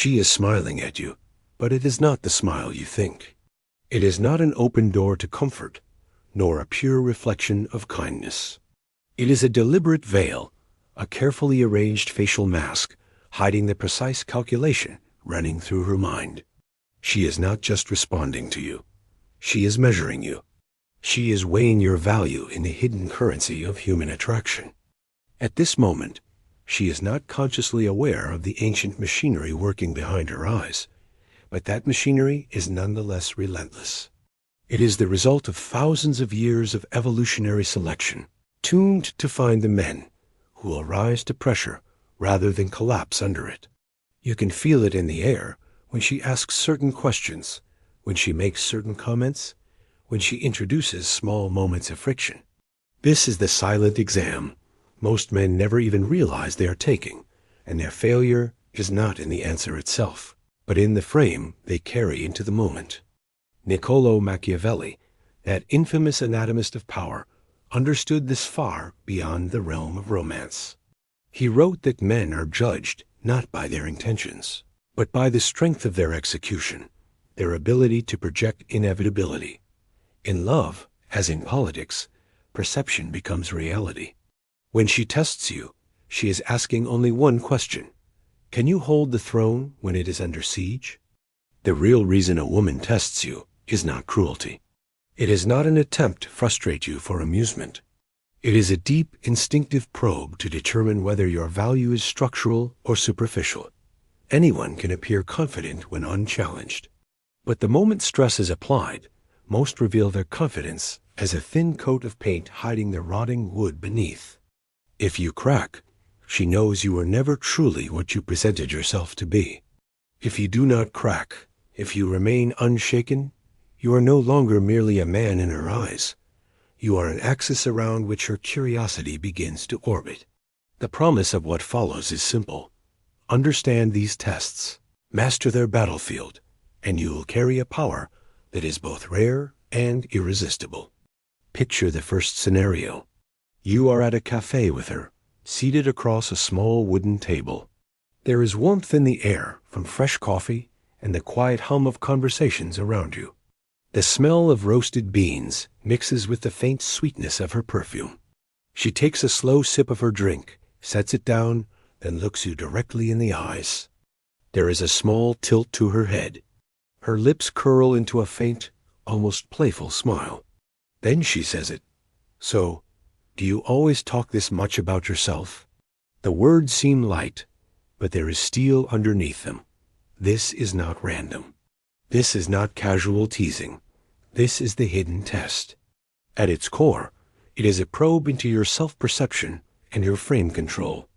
She is smiling at you, but it is not the smile you think. It is not an open door to comfort, nor a pure reflection of kindness. It is a deliberate veil, a carefully arranged facial mask, hiding the precise calculation running through her mind. She is not just responding to you. She is measuring you. She is weighing your value in the hidden currency of human attraction. At this moment, she is not consciously aware of the ancient machinery working behind her eyes, but that machinery is nonetheless relentless. It is the result of thousands of years of evolutionary selection, tuned to find the men who will rise to pressure rather than collapse under it. You can feel it in the air when she asks certain questions, when she makes certain comments, when she introduces small moments of friction. This is the silent exam most men never even realize they are taking, and their failure is not in the answer itself, but in the frame they carry into the moment. Niccolò Machiavelli, that infamous anatomist of power, understood this far beyond the realm of romance. He wrote that men are judged not by their intentions, but by the strength of their execution, their ability to project inevitability. In love, as in politics, perception becomes reality. When she tests you, she is asking only one question: can you hold the throne when it is under siege? The real reason a woman tests you is not cruelty. It is not an attempt to frustrate you for amusement. It is a deep, instinctive probe to determine whether your value is structural or superficial. Anyone can appear confident when unchallenged. But the moment stress is applied, most reveal their confidence as a thin coat of paint hiding the rotting wood beneath. If you crack, she knows you were never truly what you presented yourself to be. If you do not crack, if you remain unshaken, you are no longer merely a man in her eyes. You are an axis around which her curiosity begins to orbit. The promise of what follows is simple. Understand these tests, master their battlefield, and you will carry a power that is both rare and irresistible. Picture the first scenario. You are at a cafe with her, seated across a small wooden table. There is warmth in the air from fresh coffee and the quiet hum of conversations around you. The smell of roasted beans mixes with the faint sweetness of her perfume. She takes a slow sip of her drink, sets it down, then looks you directly in the eyes. There is a small tilt to her head. Her lips curl into a faint, almost playful smile. Then she says it. So, do you always talk this much about yourself? The words seem light, but there is steel underneath them. This is not random. This is not casual teasing. This is the hidden test. At its core, it is a probe into your self-perception and your frame control.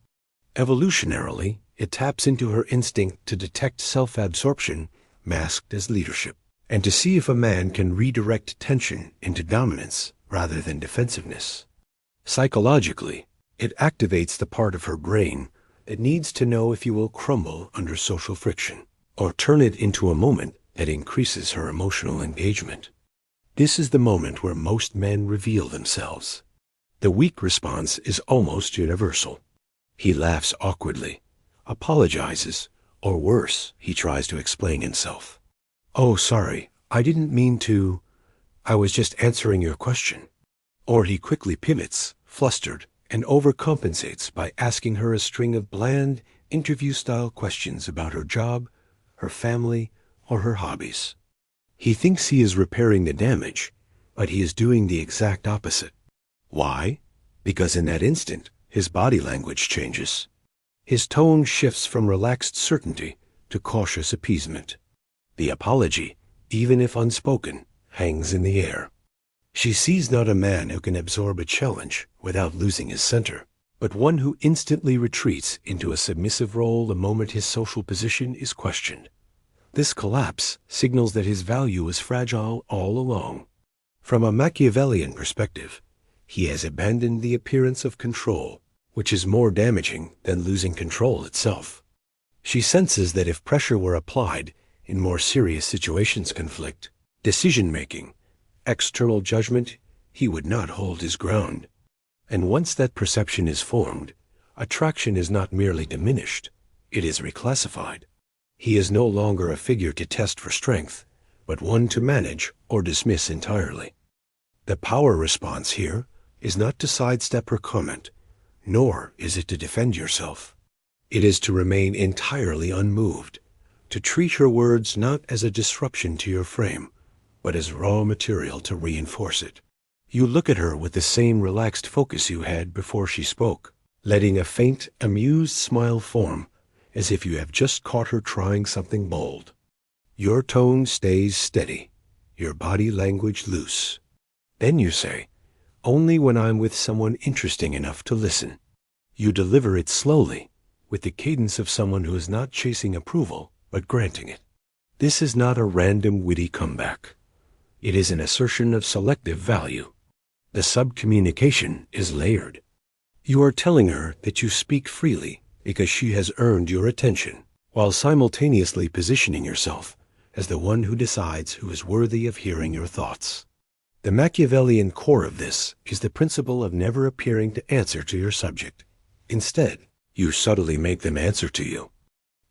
Evolutionarily, it taps into her instinct to detect self-absorption masked as leadership, and to see if a man can redirect tension into dominance rather than defensiveness. Psychologically, it activates the part of her brain that needs to know if you will crumble under social friction, or turn it into a moment that increases her emotional engagement. This is the moment where most men reveal themselves. The weak response is almost universal. He laughs awkwardly, apologizes, or worse, he tries to explain himself. "Oh, sorry, I didn't mean to. I was just answering your question." Or he quickly pivots, flustered, and overcompensates by asking her a string of bland, interview-style questions about her job, her family, or her hobbies. He thinks he is repairing the damage, but he is doing the exact opposite. Why? Because in that instant, his body language changes. His tone shifts from relaxed certainty to cautious appeasement. The apology, even if unspoken, hangs in the air. She sees not a man who can absorb a challenge without losing his center, but one who instantly retreats into a submissive role the moment his social position is questioned. This collapse signals that his value is fragile all along. From a Machiavellian perspective, he has abandoned the appearance of control, which is more damaging than losing control itself. She senses that if pressure were applied in more serious situations, conflict, decision-making, external judgment, he would not hold his ground. And once that perception is formed, attraction is not merely diminished, it is reclassified. He is no longer a figure to test for strength, but one to manage or dismiss entirely. The power response here is not to sidestep her comment, nor is it to defend yourself. It is to remain entirely unmoved, to treat her words not as a disruption to your frame, but as raw material to reinforce it. You look at her with the same relaxed focus you had before she spoke, letting a faint, amused smile form, as if you have just caught her trying something bold. Your tone stays steady, your body language loose. Then you say, "Only when I'm with someone interesting enough to listen." You deliver it slowly, with the cadence of someone who is not chasing approval, but granting it. This is not a random witty comeback. It is an assertion of selective value. The subcommunication is layered. You are telling her that you speak freely because she has earned your attention, while simultaneously positioning yourself as the one who decides who is worthy of hearing your thoughts. The Machiavellian core of this is the principle of never appearing to answer to your subject. Instead, you subtly make them answer to you.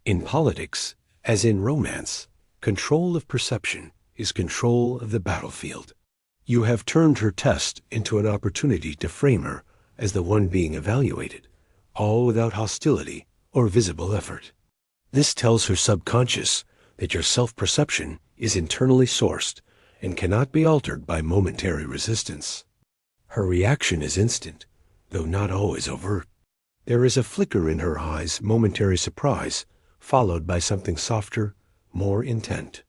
In politics, as in romance, control of perception is control of the battlefield. You have turned her test into an opportunity to frame her as the one being evaluated, all without hostility or visible effort. This tells her subconscious that your self-perception is internally sourced and cannot be altered by momentary resistance. Her reaction is instant, though not always overt. There is a flicker in her eyes, momentary surprise, followed by something softer, more intent.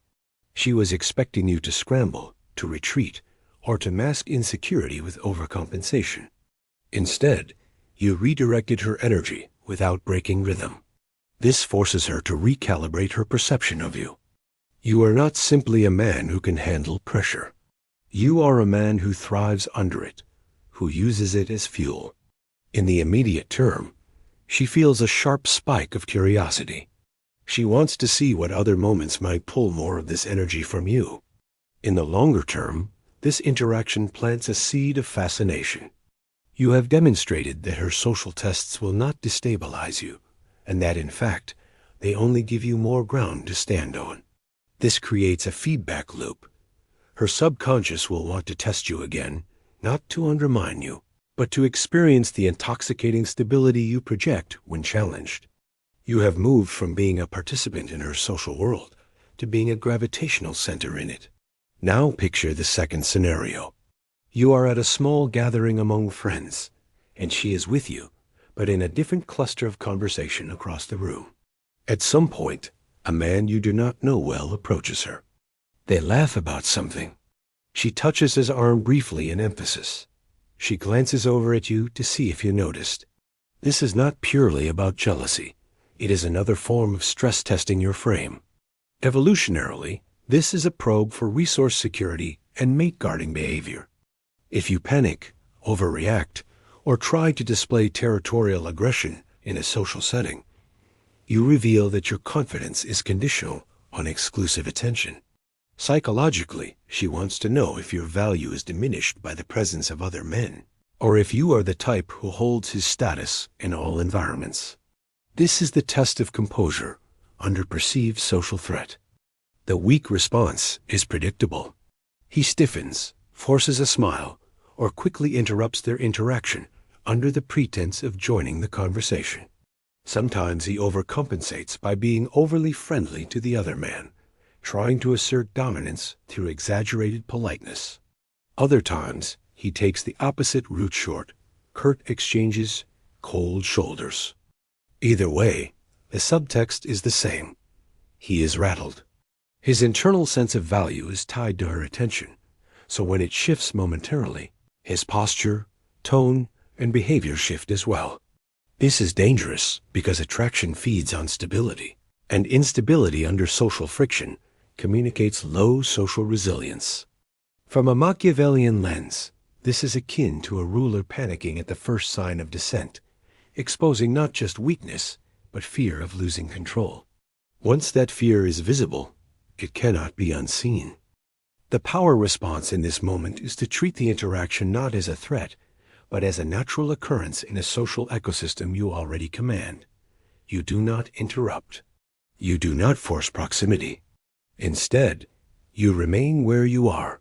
She was expecting you to scramble, to retreat, or to mask insecurity with overcompensation. Instead, you redirected her energy without breaking rhythm. This forces her to recalibrate her perception of you. You are not simply a man who can handle pressure. You are a man who thrives under it, who uses it as fuel. In the immediate term, she feels a sharp spike of curiosity. She wants to see what other moments might pull more of this energy from you. In the longer term, this interaction plants a seed of fascination. You have demonstrated that her social tests will not destabilize you, and that, in fact, they only give you more ground to stand on. This creates a feedback loop. Her subconscious will want to test you again, not to undermine you, but to experience the intoxicating stability you project when challenged. You have moved from being a participant in her social world to being a gravitational center in it. Now picture the second scenario. You are at a small gathering among friends, and she is with you, but in a different cluster of conversation across the room. At some point, a man you do not know well approaches her. They laugh about something. She touches his arm briefly in emphasis. She glances over at you to see if you noticed. This is not purely about jealousy. It is another form of stress testing your frame. Evolutionarily, this is a probe for resource security and mate guarding behavior. If you panic, overreact, or try to display territorial aggression in a social setting, you reveal that your confidence is conditional on exclusive attention. Psychologically, she wants to know if your value is diminished by the presence of other men, or if you are the type who holds his status in all environments. This is the test of composure under perceived social threat. The weak response is predictable. He stiffens, forces a smile, or quickly interrupts their interaction under the pretense of joining the conversation. Sometimes he overcompensates by being overly friendly to the other man, trying to assert dominance through exaggerated politeness. Other times, he takes the opposite route short, curt exchanges, cold shoulders. Either way, the subtext is the same. He is rattled. His internal sense of value is tied to her attention, so when it shifts momentarily, his posture, tone, and behavior shift as well. This is dangerous because attraction feeds on stability, and instability under social friction communicates low social resilience. From a Machiavellian lens, this is akin to a ruler panicking at the first sign of dissent, exposing not just weakness, but fear of losing control. Once that fear is visible, it cannot be unseen. The power response in this moment is to treat the interaction not as a threat, but as a natural occurrence in a social ecosystem you already command. You do not interrupt. You do not force proximity. Instead, you remain where you are,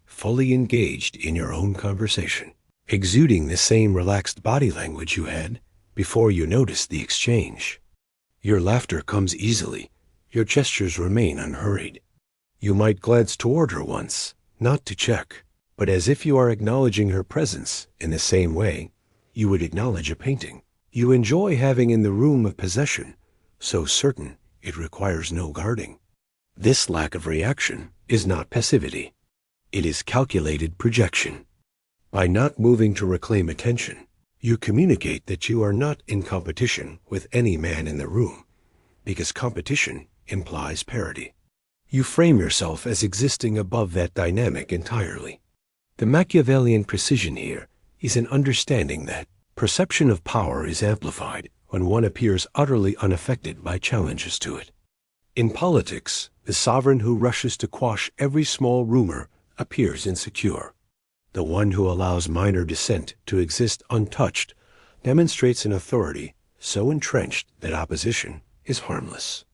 fully engaged in your own conversation, exuding the same relaxed body language you had before you noticed the exchange. Your laughter comes easily. Your gestures remain unhurried. You might glance toward her once, not to check, but as if you are acknowledging her presence in the same way you would acknowledge a painting. You enjoy having in the room a possession so certain it requires no guarding. This lack of reaction is not passivity. It is calculated projection. By not moving to reclaim attention, you communicate that you are not in competition with any man in the room, because competition implies parity. You frame yourself as existing above that dynamic entirely. The Machiavellian precision here is an understanding that perception of power is amplified when one appears utterly unaffected by challenges to it. In politics, the sovereign who rushes to quash every small rumor appears insecure. The one who allows minor dissent to exist untouched demonstrates an authority so entrenched that opposition is harmless.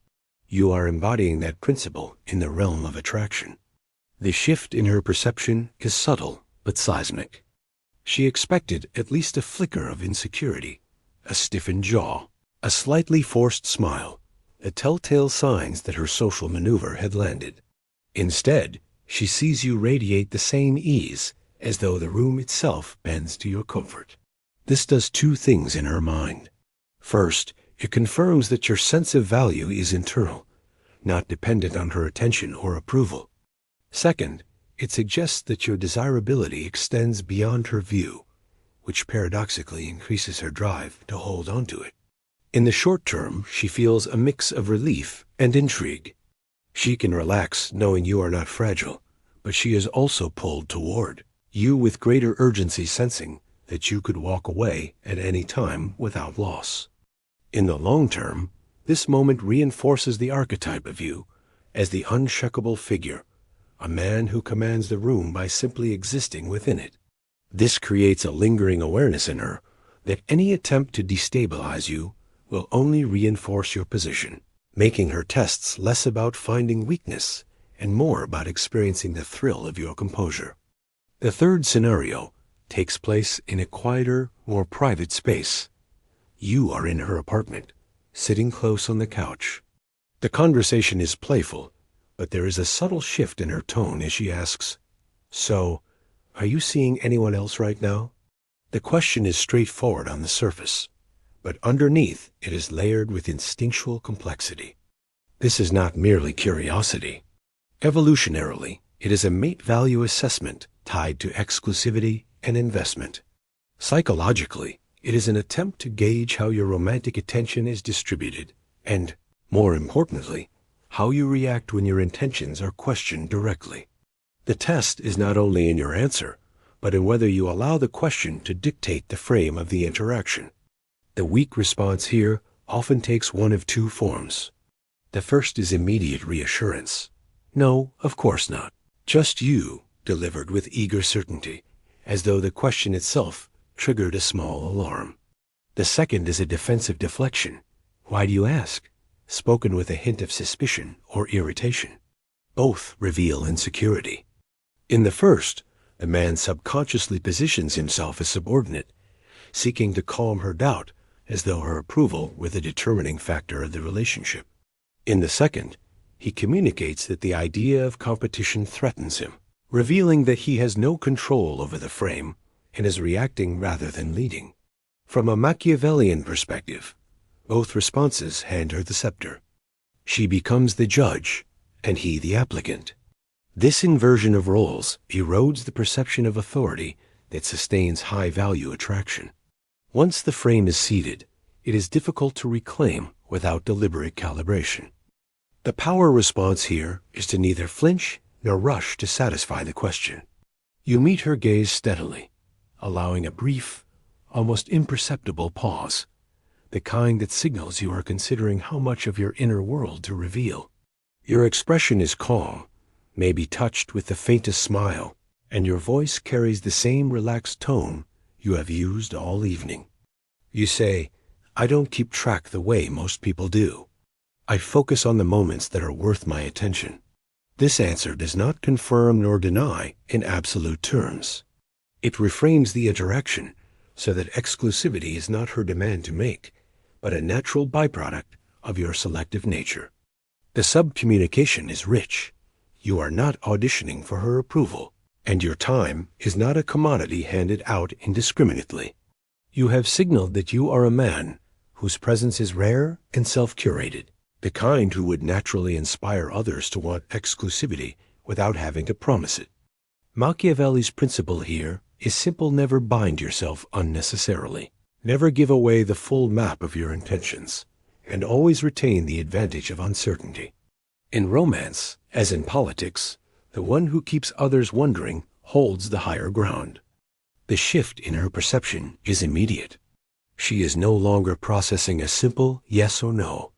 You are embodying that principle in the realm of attraction. The shift in her perception is subtle but seismic. She expected at least a flicker of insecurity, a stiffened jaw, a slightly forced smile, the telltale signs that her social maneuver had landed. Instead, she sees you radiate the same ease, as though the room itself bends to your comfort. This does two things in her mind. First, it confirms that your sense of value is internal, not dependent on her attention or approval. Second, it suggests that your desirability extends beyond her view, which paradoxically increases her drive to hold on to it. In the short term, she feels a mix of relief and intrigue. She can relax knowing you are not fragile, but she is also pulled toward you with greater urgency, sensing that you could walk away at any time without loss. In the long term, this moment reinforces the archetype of you as the unshakable figure, a man who commands the room by simply existing within it. This creates a lingering awareness in her that any attempt to destabilize you will only reinforce your position, making her tests less about finding weakness and more about experiencing the thrill of your composure. The third scenario takes place in a quieter, more private space. You are in her apartment, sitting close on the couch. The conversation is playful, but there is a subtle shift in her tone as she asks, "So, are you seeing anyone else right now?" The question is straightforward on the surface, but underneath it is layered with instinctual complexity. This is not merely curiosity. Evolutionarily, it is a mate value assessment tied to exclusivity and investment. Psychologically, it is an attempt to gauge how your romantic attention is distributed and, more importantly, how you react when your intentions are questioned directly. The test is not only in your answer, but in whether you allow the question to dictate the frame of the interaction. The weak response here often takes one of two forms. The first is immediate reassurance. "No, of course not. Just you," delivered with eager certainty, as though the question itself triggered a small alarm. The second is a defensive deflection. "Why do you ask?" spoken with a hint of suspicion or irritation. Both reveal insecurity. In the first, the man subconsciously positions himself as subordinate, seeking to calm her doubt as though her approval were the determining factor of the relationship. In the second, he communicates that the idea of competition threatens him, revealing that he has no control over the frame and is reacting rather than leading. From a Machiavellian perspective, both responses hand her the scepter. She becomes the judge, and he the applicant. This inversion of roles erodes the perception of authority that sustains high-value attraction. Once the frame is seated, it is difficult to reclaim without deliberate calibration. The power response here is to neither flinch nor rush to satisfy the question. You meet her gaze steadily, allowing a brief, almost imperceptible pause, the kind that signals you are considering how much of your inner world to reveal. Your expression is calm, maybe touched with the faintest smile, and your voice carries the same relaxed tone you have used all evening. You say, "I don't keep track the way most people do." I focus on the moments that are worth my attention. This answer does not confirm nor deny in absolute terms. It reframes the interaction so that exclusivity is not her demand to make, but a natural byproduct of your selective nature. The subcommunication is rich. You are not auditioning for her approval, and your time is not a commodity handed out indiscriminately. You have signaled that you are a man whose presence is rare and self-curated, the kind who would naturally inspire others to want exclusivity without having to promise it. Machiavelli's principle here is simple: never bind yourself unnecessarily. Never give away the full map of your intentions, and always retain the advantage of uncertainty. In romance, as in politics, the one who keeps others wondering holds the higher ground. The shift in her perception is immediate. She is no longer processing a simple yes or no.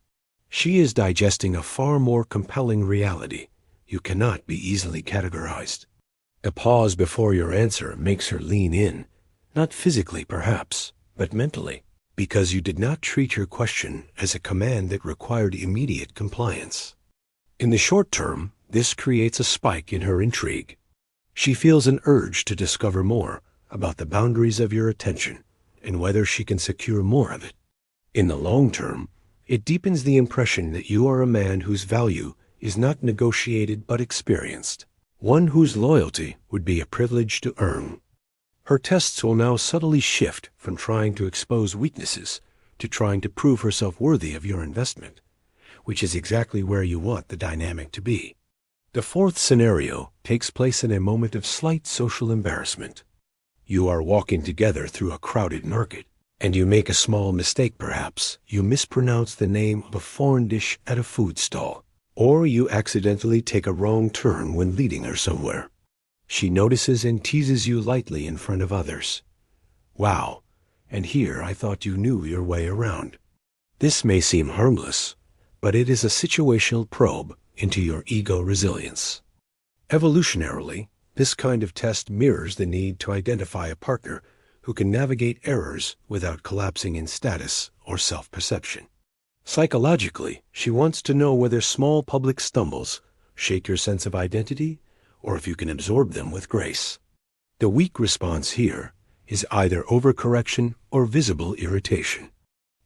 She is digesting a far more compelling reality. You cannot be easily categorized. A pause before your answer makes her lean in, not physically perhaps, but mentally, because you did not treat her question as a command that required immediate compliance. In the short term, this creates a spike in her intrigue. She feels an urge to discover more about the boundaries of your attention and whether she can secure more of it. In the long term, it deepens the impression that you are a man whose value is not negotiated but experienced, one whose loyalty would be a privilege to earn. Her tests will now subtly shift from trying to expose weaknesses to trying to prove herself worthy of your investment, which is exactly where you want the dynamic to be. The fourth scenario takes place in a moment of slight social embarrassment. You are walking together through a crowded market, and you make a small mistake perhaps. You mispronounce the name of a foreign dish at a food stall, or you accidentally take a wrong turn when leading her somewhere. She notices and teases you lightly in front of others. Wow, and here I thought you knew your way around. This may seem harmless, but it is a situational probe into your ego resilience. Evolutionarily, this kind of test mirrors the need to identify a partner who can navigate errors without collapsing in status or self-perception. Psychologically, she wants to know whether small public stumbles shake your sense of identity or if you can absorb them with grace. The weak response here is either overcorrection or visible irritation.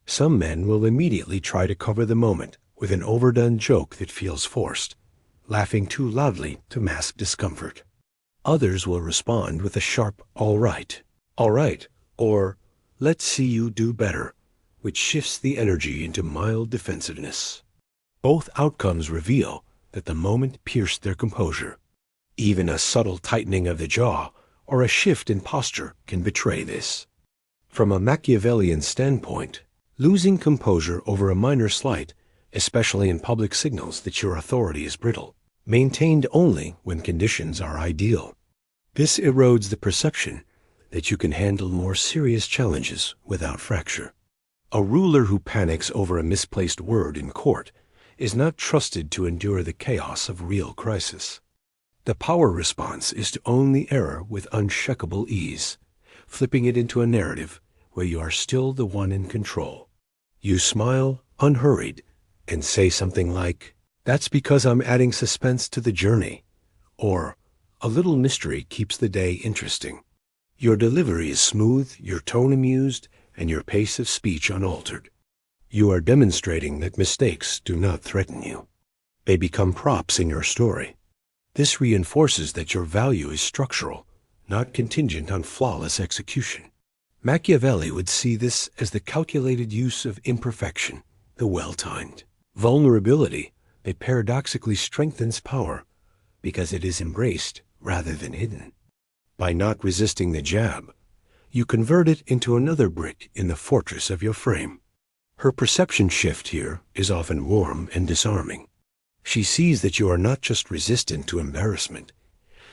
Some men will immediately try to cover the moment with an overdone joke that feels forced, laughing too loudly to mask discomfort. Others will respond with a sharp all right, or let's see you do better, which shifts the energy into mild defensiveness. Both outcomes reveal that the moment pierced their composure. Even a subtle tightening of the jaw or a shift in posture can betray this. From a Machiavellian standpoint, losing composure over a minor slight, especially in public, signals that your authority is brittle, maintained only when conditions are ideal. This erodes the perception that you can handle more serious challenges without fracture. A ruler who panics over a misplaced word in court is not trusted to endure the chaos of real crisis. The power response is to own the error with unshakable ease, flipping it into a narrative where you are still the one in control. You smile, unhurried, and say something like, "That's because I'm adding suspense to the journey," or "A little mystery keeps the day interesting." Your delivery is smooth, your tone amused, and your pace of speech unaltered. You are demonstrating that mistakes do not threaten you. They become props in your story. This reinforces that your value is structural, not contingent on flawless execution. Machiavelli would see this as the calculated use of imperfection, the well-timed. Vulnerability that paradoxically strengthens power because it is embraced rather than hidden. By not resisting the jab, you convert it into another brick in the fortress of your frame. Her perception shift here is often warm and disarming. She sees that you are not just resistant to embarrassment,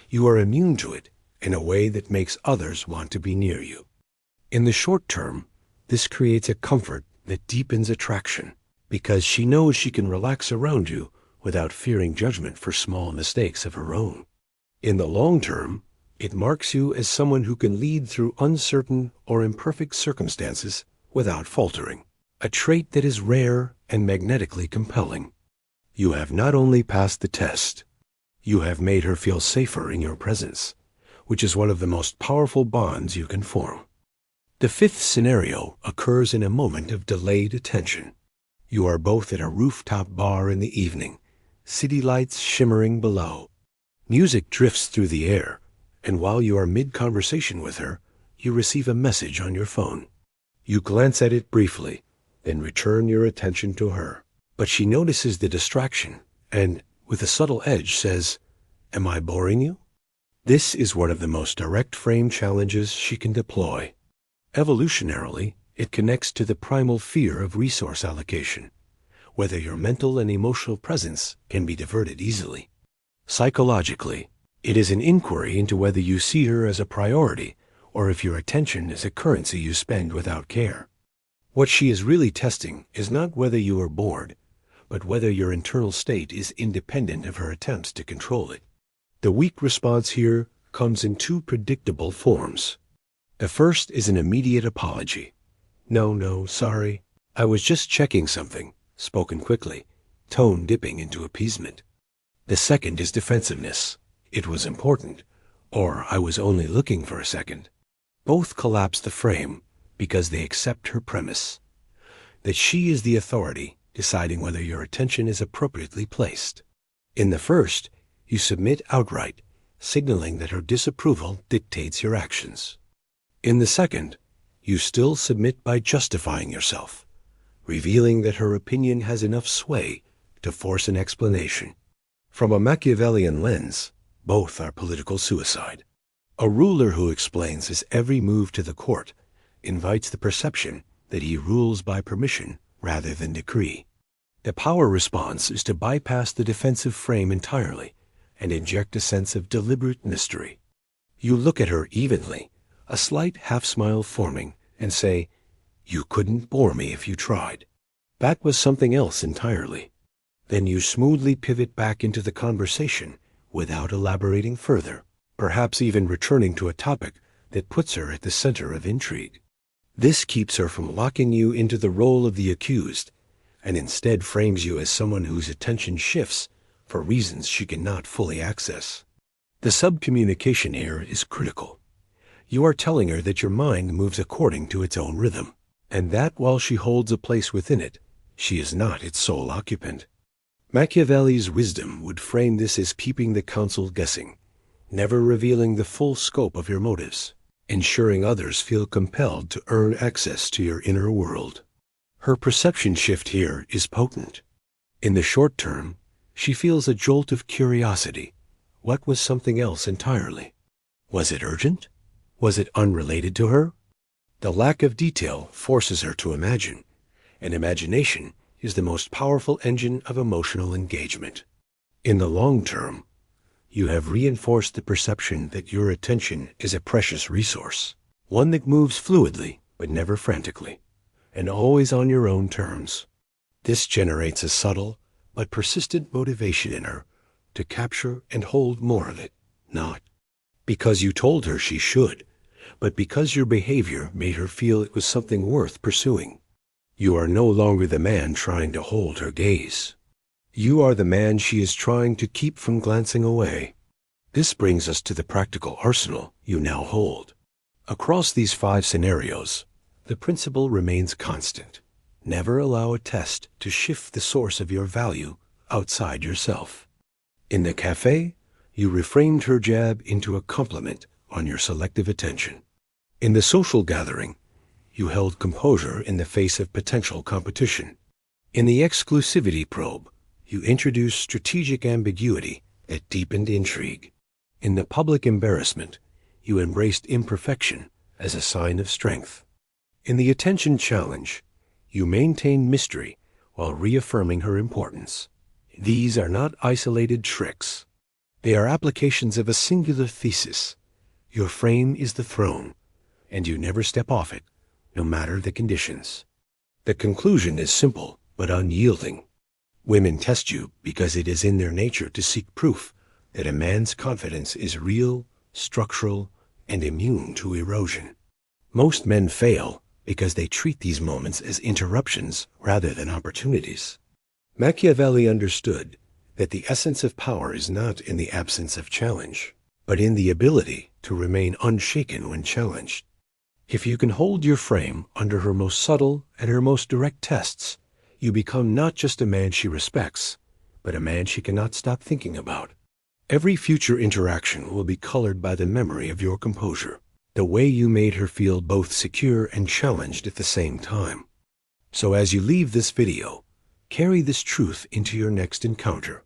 you are immune to it in a way that makes others want to be near you. In the short term, this creates a comfort that deepens attraction, because she knows she can relax around you without fearing judgment for small mistakes of her own. In the long term, it marks you as someone who can lead through uncertain or imperfect circumstances without faltering. a trait that is rare and magnetically compelling. You have not only passed the test, you have made her feel safer in your presence, which is one of the most powerful bonds you can form. The fifth scenario occurs in a moment of delayed attention. You are both at a rooftop bar in the evening, city lights shimmering below. Music drifts through the air, and while you are mid-conversation with her, you receive a message on your phone. You glance at it briefly, then return your attention to her. But she notices the distraction and, with a subtle edge, says, "Am I boring you?" This is one of the most direct frame challenges she can deploy. Evolutionarily, it connects to the primal fear of resource allocation, whether your mental and emotional presence can be diverted easily. Psychologically, it is an inquiry into whether you see her as a priority or if your attention is a currency you spend without care. What she is really testing is not whether you are bored, but whether your internal state is independent of her attempts to control it. The weak response here comes in two predictable forms. The first is an immediate apology. No, sorry. I was just checking something, spoken quickly, tone dipping into appeasement. The second is defensiveness. It was important, or I was only looking for a second. Both collapse the frame because they accept her premise, that she is the authority deciding whether your attention is appropriately placed. In the first, you submit outright, signaling that her disapproval dictates your actions. In the second, you still submit by justifying yourself, revealing that her opinion has enough sway to force an explanation. From a Machiavellian lens, both are political suicide. A ruler who explains his every move to the court invites the perception that he rules by permission rather than decree. The power response is to bypass the defensive frame entirely and inject a sense of deliberate mystery. You look at her evenly, a slight half-smile forming, and say, "You couldn't bore me if you tried." That was something else entirely. Then you smoothly pivot back into the conversation without elaborating further, perhaps even returning to a topic that puts her at the center of intrigue. This keeps her from locking you into the role of the accused, and instead frames you as someone whose attention shifts for reasons she cannot fully access. The subcommunication here is critical. You are telling her that your mind moves according to its own rhythm, and that while she holds a place within it, she is not its sole occupant. Machiavelli's wisdom would frame this as keeping the counsel guessing, never revealing the full scope of your motives, ensuring others feel compelled to earn access to your inner world. Her perception shift here is potent. In the short term, she feels a jolt of curiosity. What was something else entirely? Was it urgent? Was it unrelated to her? The lack of detail forces her to imagine, and imagination is the most powerful engine of emotional engagement. In the long term, you have reinforced the perception that your attention is a precious resource, one that moves fluidly but never frantically, and always on your own terms. This generates a subtle but persistent motivation in her to capture and hold more of it, not because you told her she should, but because your behavior made her feel it was something worth pursuing. You are no longer the man trying to hold her gaze. You are the man she is trying to keep from glancing away. This brings us to the practical arsenal you now hold. Across these 5 scenarios, the principle remains constant. Never allow a test to shift the source of your value outside yourself. In the cafe, you reframed her jab into a compliment on your selective attention. In the social gathering, you held composure in the face of potential competition. In the exclusivity probe, you introduced strategic ambiguity that deepened intrigue. In the public embarrassment, you embraced imperfection as a sign of strength. In the attention challenge, you maintained mystery while reaffirming her importance. These are not isolated tricks. They are applications of a singular thesis. Your frame is the throne, and you never step off it, no matter the conditions. The conclusion is simple but unyielding. Women test you because it is in their nature to seek proof that a man's confidence is real, structural, and immune to erosion. Most men fail because they treat these moments as interruptions rather than opportunities. Machiavelli understood that the essence of power is not in the absence of challenge, but in the ability to remain unshaken when challenged. If you can hold your frame under her most subtle and her most direct tests, you become not just a man she respects, but a man she cannot stop thinking about. Every future interaction will be colored by the memory of your composure, the way you made her feel both secure and challenged at the same time. So as you leave this video, carry this truth into your next encounter.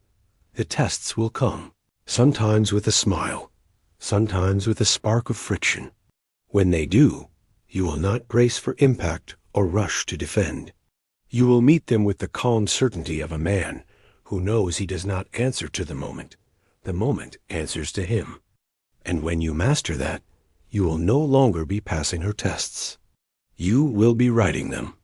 The tests will come, sometimes with a smile, sometimes with a spark of friction. When they do, you will not brace for impact or rush to defend. You will meet them with the calm certainty of a man who knows he does not answer to the moment answers to him. And when you master that, you will no longer be passing her tests. You will be writing them.